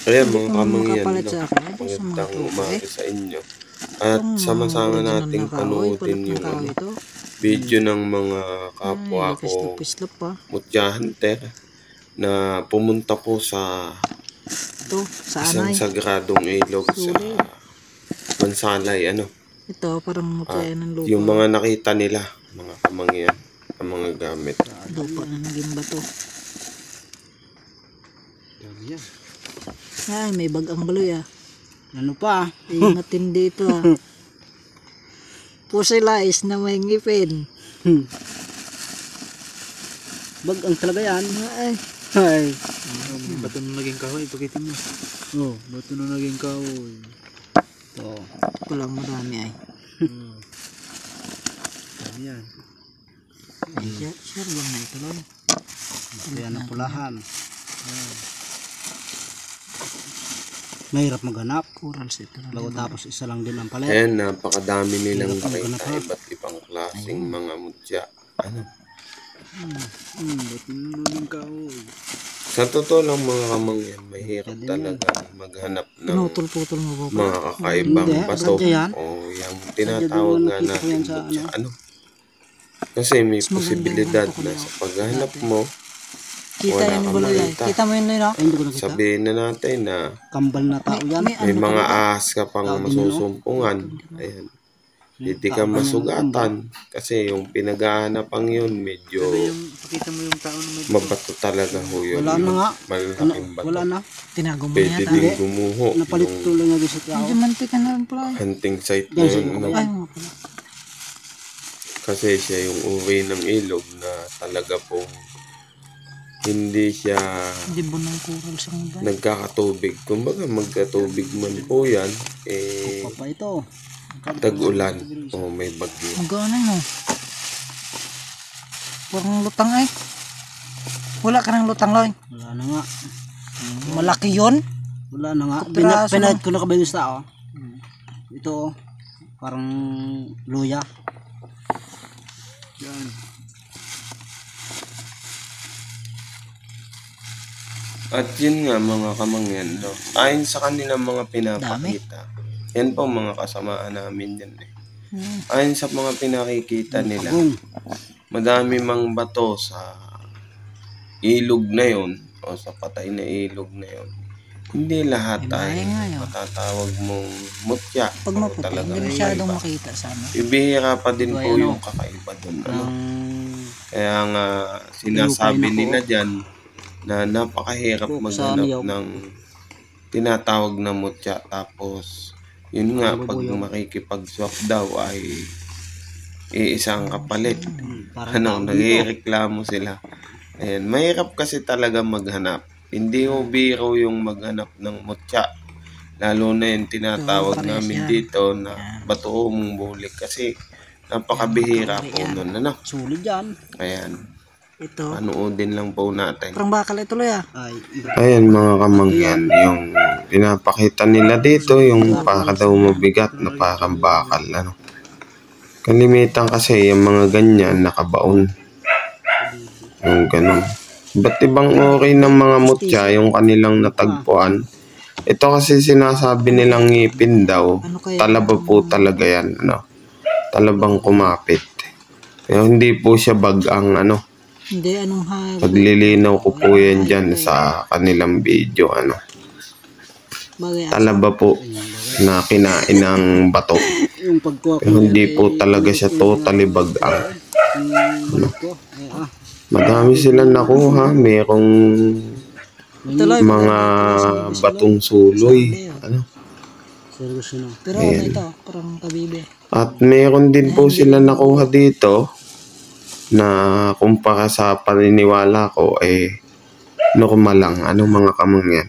Ayan Hindi mga ko naman kamangyan, makapalit no? sa akin. Ay, sa mga Magandang tropa umaga sa inyo. At sama-sama original nating na kahoy. panoodin Palit ng yung kahoy ito. video ng mga Ay, kapwa ko pislap pa. mutya hunter na pumunta po sa Ito, sa isang anay. sagradong ilog sa Sulit. Mansalay, Ito, parang mutya ng lupa. yung mga nakita nila, mga kamangyan, ang mga gamit. Lupa na naging bato. Ay, may bagang baloy ah. Ano pa? Matindi ito ah. Pusilais na may ngipin. Bagang talaga yan. Ay, Ay. Bato na naging kahoy, pakitin mo. Oh, bato na naging kahoy. Ito. walang marami ay. Ano yan? Ay, sure lang na ito lang. Ito yan ang pulahan. Mahirap maghanap. Corals ito lang. Bago tapos isa lang din ang palit. Ayan, napakadami nilang Hirap nakita, maghanap, ha? iba't ibang klaseng mga mutya. Bato na naging kahoy. Sa totoo lang mga kamangyan, mahirap talaga maghanap ng Pinutol-putol mo ba? mga kakaibang Hindi, bato sadya yan. o yung tinatawag nga Nakita ko natin yan sa mutya. Kasi may Mas maganda posibilidad yung na ano sa paghanap mo, Kita wala yung kang baloy ay. makita. Kita mo yun no? Ay, hindi ko nakita. Sabihin na natin na Kambal na tao yan. may ano mga talaga? ahas ka pang masusumpungan. Ayan. Hindi ka masugatan. Kasi yung pinag-ahanapang yun, medyo Pakita mo yung tao na may mabato talaga ho yun. Wala na nga. Malaking bato. Wala na. Tinago mo Pwede yata. din gumuho. Napalit Yung tuloy nga doon sa tao. Medyo mantika na rin pala ay. hunting site na yun. Ay, mga pala. Kasi siya yung uri ng ilog na talaga pong hindi siya Hindi ba ng corals ang ba? nagkakatubig. Kumbaga magkatubig man po yan, Pa ito. tag-ulan o may bagyo. Magkano no? Parang lutang ay. Wala ka ng lutang loy. Wala na nga. Malaki yun. Wala na nga. Kapiraso Pinahit ko na kabayo sa tao. Ito oh. Parang luya. yan. At yun nga mga kamangyan, no? Ayon sa kanilang mga pinapakita, yan po mga kasamaan namin yan eh. Ayon sa mga pinakikita nila, madami mang bato sa ilog na yon o sa patay na ilog na yon. Hindi lahat ay matatawag mong mutya. Pag o maputi, talagang hindi masyadong iba. makita sana. Ibihira pa din po yung kakaiba dun. Kaya nga sinasabi nila dyan na napakahirap maghanap ng tinatawag na mutya. Tapos yun nga, pag makikipag-swap daw ay iisang kapalit. Nagreklamo sila. Ayan, mahirap kasi talaga maghanap. Hindi mo biro yung maghanap ng mutya. Lalo na yung tinatawag namin dito na bato mong bulik. Kasi napakabihira po nun. Sulit yan. Ayan. Ito. Panoodin lang po natin. Parang bakal ito loy ah. Ayan mga kamangyan, yung pinapakita nila dito, yung para daw mabigat na parang bakal. Kalimitan kasi yung mga ganyan nakabaon. Yung ganun. Ba't ibang uri ng mga mutya yung kanilang natagpuan? Ito kasi sinasabi nilang ngipin daw. Talaba po talaga yan. Talabang kumapit. Pero hindi po siya bagang Hindi, anong hagod? paglilinaw ko po yan dyan sa kanilang video. Talaba po na kinain ng bato. Yung pagkuha Pero hindi po talaga siya totally bagang. Madami silang nakuha. Merong mga batong suloy. Pero ano ito, parang kabibe. At meron din po sila nakuha dito na kumpara sa paniniwala ko normal lang. Mga kamangyan.